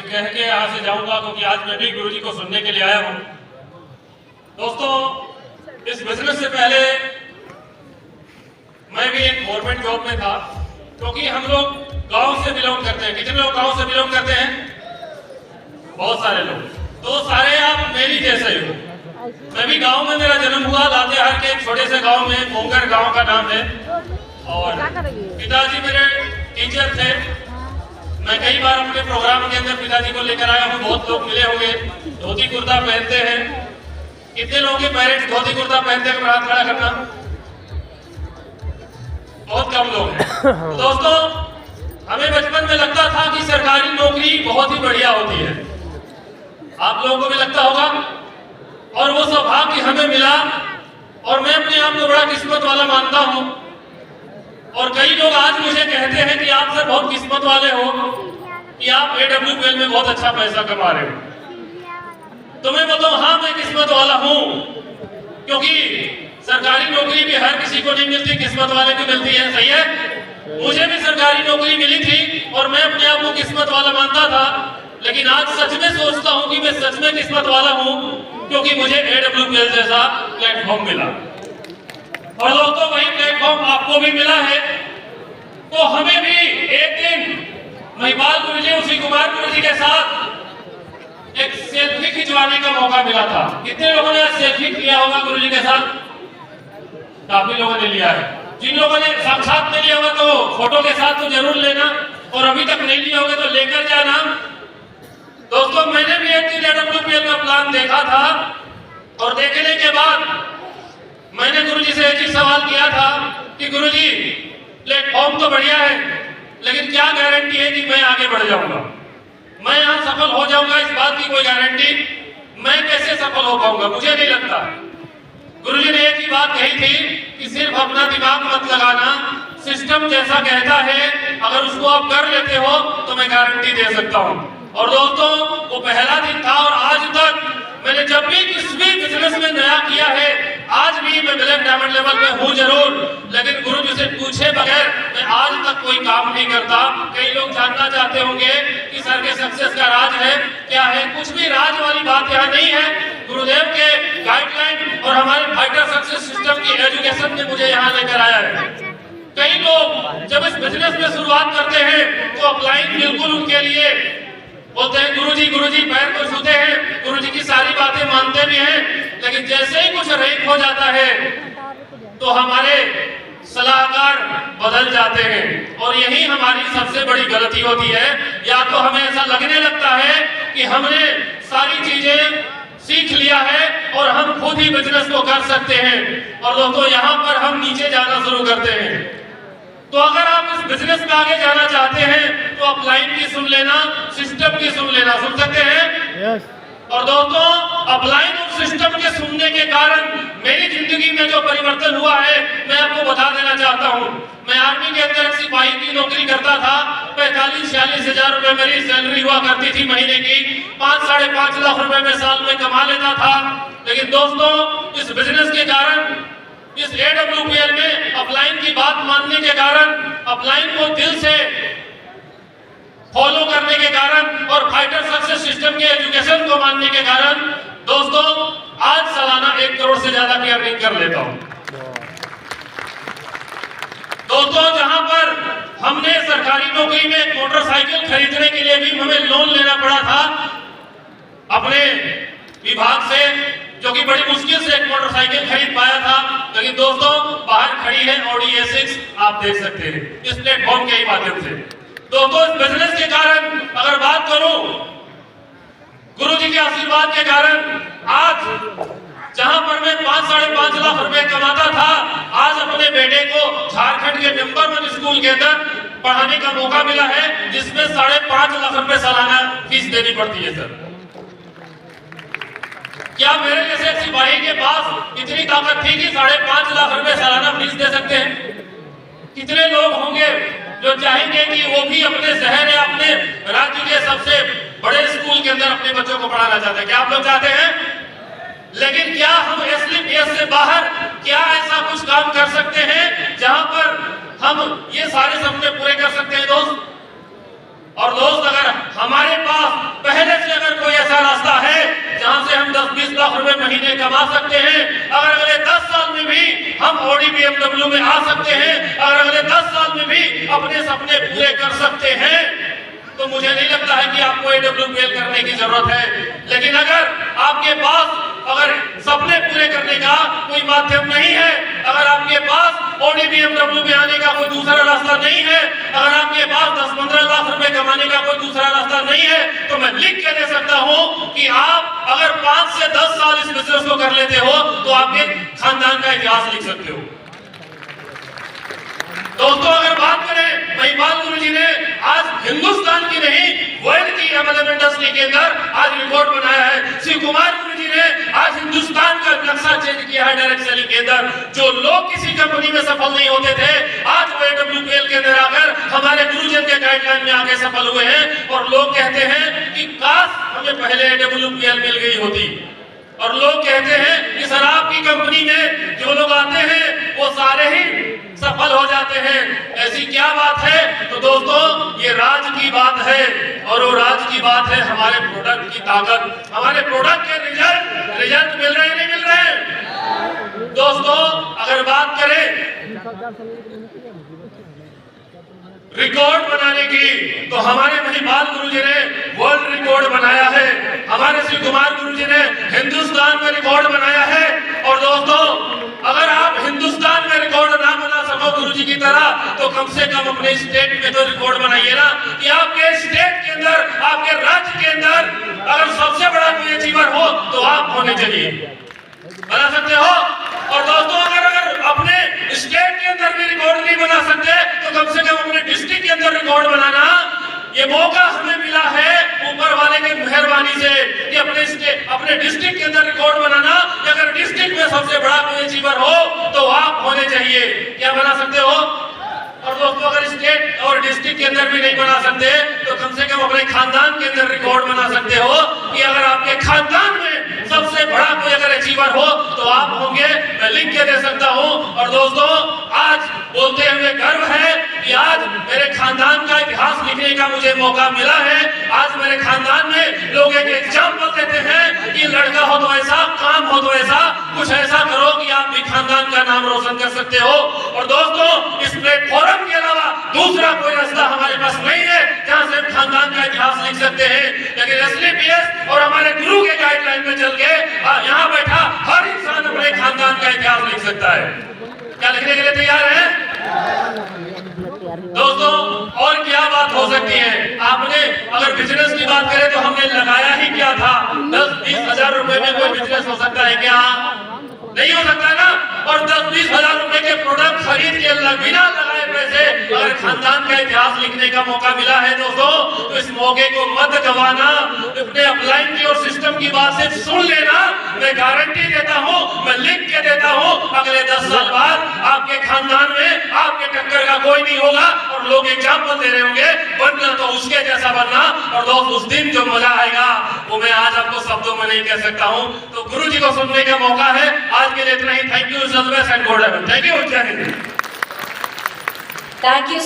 कह के यहाँ से जाऊंगा, क्योंकि आज मैं भी गुरुजी को सुनने के लिए आया हूँ। दोस्तों, इस बिजनेस से पहले मैं भी एक गवर्नमेंट जॉब में था, क्योंकि हम लोग गांव से बिलोंग करते हैं। कितने लोग गांव से बिलोंग करते हैं? बहुत सारे लोग। तो सारे आप मेरी जैसे ही हो। मैं भी गांव में मेरा जन्म हुआ, लातेहार के एक छोटे से गांव में, मोंगर गांव का नाम है। और पिताजी मेरे टीचर थे। मैं कई बार अपने प्रोग्राम के अंदर पिताजी को लेकर आया हूँ। बहुत लोग मिले होंगे, धोती कुर्ता पहनते हैं। कितने लोगों के पेरेंट्स धोती कुर्ता पहनते हैं? हाथ खड़ा करना। बहुत कम लोग हैं। तो दोस्तों, हमें बचपन में लगता था कि सरकारी नौकरी बहुत ही बढ़िया होती है। आप लोगों को भी लगता होगा, और वो सौभाग्य हमें मिला, और मैं अपने आप को बड़ा किस्मत वाला मानता हूँ। और कई लोग आज मुझे कहते हैं कि आप सर बहुत किस्मत वाले हो कि आप AWPL में बहुत अच्छा पैसा कमा रहे हो। तो मैं बताऊं, हाँ मैं किस्मत वाला हूँ, क्योंकि सरकारी नौकरी भी हर किसी को नहीं मिलती, किस्मत वाले को मिलती है। सही है? मुझे भी सरकारी नौकरी मिली थी और मैं अपने आप को किस्मत वाला मानता था। लेकिन आज सच में सोचता हूँ कि मैं सच में किस्मत वाला हूँ, क्योंकि मुझे AWPL जैसा प्लेटफॉर्म मिला। और दोस्तों, वही प्लेटफॉर्म आपको भी मिला है। तो हमें भी एक दिन महिपाल गुरुजी, उसी कुमार गुरुजी के साथ एक सेल्फी खिंचवाने का मौका मिला था। कितने लोगों ने सेल्फी किया होगा गुरुजी के साथ? काफी लोगों ने लिया है। जिन लोगों ने साक्षात नहीं लिया होगा तो फोटो के साथ तो जरूर लेना, और अभी तक नहीं लिया होगा तो लेकर जाना। दोस्तों, मैंने भी एक दिन AWPL का प्लान देखा था, और देखने के बाद मैंने गुरुजी से एक ही सवाल किया था कि गुरुजी, प्लेटफॉर्म तो बढ़िया है, लेकिन क्या गारंटी है कि मैं आगे बढ़ जाऊंगा, मैं यहाँ सफल हो जाऊंगा? इस बात की कोई गारंटी? मैं कैसे सफल हो पाऊंगा? मुझे नहीं लगता। गुरुजी ने एक ही बात कही थी कि सिर्फ अपना दिमाग मत लगाना, सिस्टम जैसा कहता है अगर उसको आप कर लेते हो तो मैं गारंटी दे सकता हूँ। और दोस्तों, वो पहला दिन था, और आज तक मैंने जब भी किस भी बिजनेस में नया किया है, आज भी मैं ब्लैक डायमंड लेवल पे हूँ जरूर, लेकिन गुरुजी से पूछे बगैर मैं आज तक कोई काम नहीं करता। कई लोग जानना चाहते होंगे कि सर के सक्सेस का राज है क्या है? कुछ भी राज वाली बात यहाँ नहीं है। गुरुदेव के गाइडलाइन और हमारे फाइटर सक्सेस सिस्टम की एजुकेशन ने मुझे यहाँ लेकर आया है। कई लोग जब इस बिजनेस में शुरुआत करते हैं तो अपलाइन बिल्कुल उनके लिए बोलते हैं गुरुजी पैर को छूते हैं, गुरुजी की सारी बातें मानते भी हैं, लेकिन जैसे ही कुछ रैंक हो जाता है तो हमारे सलाहकार बदल जाते हैं। और यही हमारी सबसे बड़ी गलती होती है। या तो हमें ऐसा लगने लगता है कि हमने सारी चीजें सीख लिया है और हम खुद ही बिजनेस को कर सकते हैं, और दोस्तों यहाँ पर हम नीचे जाना शुरू करते हैं। तो अगर आप इस बिजनेस में आगे जाना चाहते हैं तो अपलाइन की सुन लेना, सिस्टम की सुन लेना। सुन सकते हैं? और दोस्तों, अपलाइन और सिस्टम के सुनने के कारण मेरी जिंदगी में जो परिवर्तन हुआ है मैं आपको बता देना चाहता हूँ। मैं आर्मी के अंदर एक सिपाही की नौकरी करता था। 45-46 हजार रुपए मेरी सैलरी हुआ करती थी महीने की। 5-5.5 लाख रुपए में साल में कमा लेता था। लेकिन दोस्तों, इस बिजनेस के कारण, इस AWPL में अपलाइन की बात मानने के कारण, अपलाइन को दिल से फॉलो करने के कारण, और फाइटर सक्सेस सिस्टम के एजुकेशन को मानने के कारण, दोस्तों आज सालाना 1 करोड़ से ज्यादा की अर्निंग कर लेता हूं। दोस्तों, जहां पर हमने सरकारी नौकरी में एक मोटरसाइकिल खरीदने के लिए भी हमें लोन लेना पड़ा था अपने विभाग से, जो कि बड़ी मुश्किल से एक मोटरसाइकिल खरीद पाया था। लेकिन दोस्तों, बाहर खड़ी है Audi A6, आप देख सकते हैं इस प्लेटफॉर्म के ही माध्यम से। दोस्तों, इस बिजनेस के कारण अगर बात करूं, गुरुजी के आशीर्वाद के कारण आज जहां पर मैं 5-5.5 लाख रुपए कमाता था, आज अपने बेटे को झारखंड के नंबर 1 स्कूल के अंदर पढ़ाने का मौका मिला है, जिसमें 5.5 लाख रुपए सालाना फीस देनी पड़ती है। सर, क्या मेरे जैसे सिपाही के पास इतनी ताकत थी कि 5.5 लाख रुपए सालाना फीस दे सकते हैं? कितने लोग होंगे जो चाहेंगे कि वो भी अपने शहर या अपने राज्य के सबसे बड़े स्कूल के अंदर अपने बच्चों को पढ़ाना चाहते हैं? क्या आप लोग चाहते हैं? लेकिन क्या हम SLPS से बाहर क्या ऐसा कुछ काम कर सकते हैं जहां पर हम ये सारे सपने पूरे कर सकते हैं दोस्त? और दोस्त, अगर हमारे पास आ सकते हैं, अगर अगले 10 साल में भी हम ऑडी BMW में आ सकते हैं, अगर अगले 10 साल में भी अपने सपने पूरे कर सकते हैं, तो मुझे नहीं लगता है कि आपको AWPL करने की जरूरत है। लेकिन अगर आपके पास अगर सपने पूरे करने का कोई माध्यम नहीं है, अगर आपके पास ऑडी BMW में आने का कोई दूसरा रास्ता नहीं है, अगर आपके पास 10-15 लाख रुपए कमाने का कोई दूसरा रास्ता नहीं है, तो मैं लिख के दे सकता हूं कि आप अगर 5 से 10 साल इस बिजनेस को कर लेते हो तो आपके खानदान का इतिहास लिख सकते हो। दोस्तों, अगर बात करें, महिपाल गुरुजी ने आज हिंदुस्तान की नहीं वर्ल्ड की MLM इंडस्ट्री के अंदर आज रिकॉर्ड बनाया है। शिव कुमार गुरुजी ने आज हिंदुस्तान का नक्शा चेंज किया है डायरेक्ट सेलिंग के अंदर। जो लोग किसी कंपनी में सफल नहीं होते थे, आज वो AWPL के अंदर आकर हमारे गुरुजन के गाइडलाइन में आके सफल हुए हैं। और लोग कहते हैं कि काश हमें पहले AWPL मिल गई होती। और लोग कहते हैं कि सर आपकी कंपनी में जो लोग आते हैं वो सारे ही सफल हो जाते हैं, ऐसी क्या बात है? तो दोस्तों, ये राज की बात है, और वो राज की बात है हमारे प्रोडक्ट की ताकत, हमारे प्रोडक्ट के रिजल्ट मिल रहे हैं नहीं मिल रहे हैं। दोस्तों, अगर बात करें रिकॉर्ड बनाने की, तो हमारे महिपाल गुरुजी ने वर्ल्ड रिकॉर्ड बनाया है, हमारे शिव कुमार गुरुजी ने हिंदुस्तान में रिकॉर्ड बनाया है। और दोस्तों, अगर आप हिंदुस्तान में रिकॉर्ड ना बना सको गुरुजी की तरह, तो कम से कम अपने स्टेट में तो रिकॉर्ड बनाइए ना, कि आपके स्टेट के अंदर, आपके राज्य के अंदर अगर सबसे बड़ा कोई अचीवर हो तो आप होने चाहिए, बना सकते हो। और दोस्तों, अगर अपने स्टेट के अंदर भी रिकॉर्ड नहीं बना सकते, तो कम से कम अपने डिस्ट्रिक्ट के अंदर रिकॉर्ड बनाना। ये मौका हमें मिला है ऊपर वाले की मेहरबानी से कि अपने डिस्ट्रिक्ट के अंदर रिकॉर्ड बनाना। अगर डिस्ट्रिक्ट में सबसे बड़ा कोई अचीवर हो तो आप होने चाहिए। क्या बना सकते हो? और दोस्तों, अगर स्टेट और डिस्ट्रिक्ट के अंदर भी नहीं बना सकते, तो कम से कम अपने खानदान के अंदर रिकॉर्ड बना सकते हो कि अगर आपके खानदान में सबसे बड़ा कोई अगर अचीवर हो तो आप होंगे। मैं लिख के दे सकता हूं। और दोस्तों, आज बोलते हुए गर्व है कि आज मेरे खानदान का इतिहास लिखने का मुझे मौका मिला है। आज मेरे खानदान में लोग एक एग्जाम्पल देते हैं कि लड़का हो तो ऐसा, काम हो तो ऐसा, कुछ ऐसा करो कि आप भी खानदान का नाम रोशन कर सकते हो। और दोस्तों, इस प्लेटफॉर्म के अलावा दूसरा कोई रास्ता हमारे पास नहीं है जहां से हम खानदान का इतिहास लिख सकते हैं। लेकिन SLPS और हमारे गुरु के गाइडलाइन में चल के यहाँ बैठा हर इंसान अपने खानदान का इतिहास लिख सकता है। क्या लिखने के लिए तैयार है दोस्तों? और क्या बात हो सकती है? आपने अगर बिजनेस की बात करें तो हमने लगाया ही क्या था? 10-20 हजार रुपए में कोई बिजनेस हो सकता है क्या? नहीं हो सकता ना। और 10-20 हजार रुपए के प्रोडक्ट खरीद के बिना लगाए पैसे अगर खानदान का इतिहास लिखने का मौका मिला है दोस्तों, तो इस मौके को मत गवाना। अपने अपलाइन की और सिस्टम की बात से सुन लेना। मैं गारंटी देता हूं, मैं लिख के देता हूं, अगले 10 साल बाद आपके खानदान में आपके टक्कर का कोई नहीं होगा। और लोग एग्जाम्पल दे रहे होंगे, बनना तो उसके जैसा बनना। और दोस्त, उस दिन जो मजा आएगा वो मैं आज आपको शब्दों में नहीं कह सकता हूं। तो गुरु जी को सुनने का मौका है। आज के लिए इतना ही। Thank you, and God. Thank you, जय हिंद। Thank you.